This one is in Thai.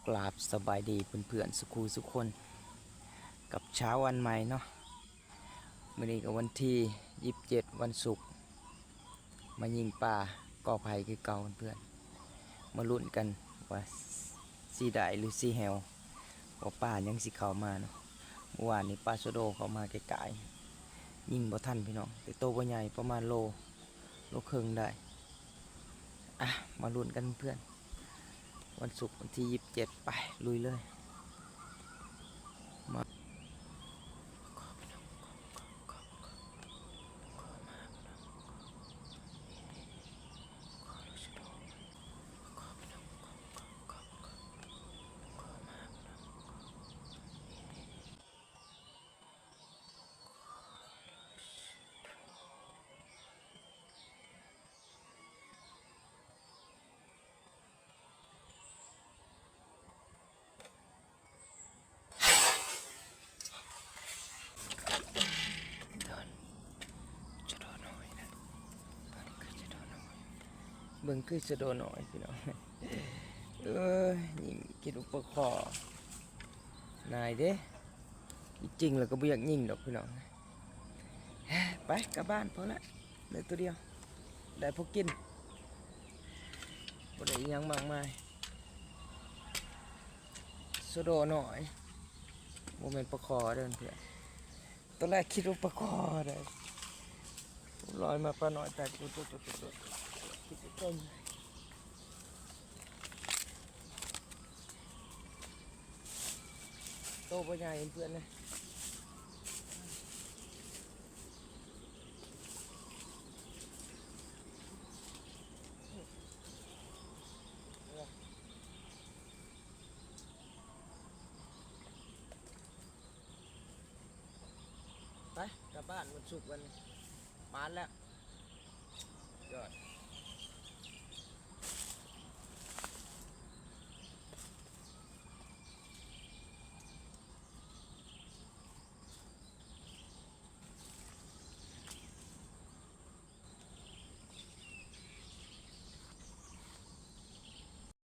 กราบสบายดีเพื่อนๆสุขูสุกคนกับเช้าวันใหม่เนาะมื้อนี้ก็วันที่27วันศุกร์มายิงปลาก่อไผ่คือเก่าเพื่อนๆมาลุ้นกันว่าสีได้หรือสีแหวว่าปลายังสิเข้ามาเนาะเมื่อวานนี้ปลาโซโดเข้ามาไกลๆยิงบ่ทันพี่น้องแต่โตบ่ใหญ่ประมาณโลครึ่งได้อ่ะมาลุ้นกันเพื่อนวันศุกร์วันที่27ไปลุยเลยมาเบิ่งคือจะโดนหน่อยพี่น้องยิงคิดอุปคอนายเด้จริงแล้วก็บ่อยากยิงดอกพี่น้องไปกลับบ้านพอละเหลือตัวเดียวได้พอกินบ่ได้อิหยังมากมายสะโดหน่อยบ่แม่นปลาคอเด้อเพื่อนตอนแรกคิดว่าปลาคอได้ลอยมาปลาหน่อยแต่ตัวคิดว่าต้นโตบ่ใหญ่เพื่อนนะไปกลับบ้านวันศุกร์วันมานแล้ว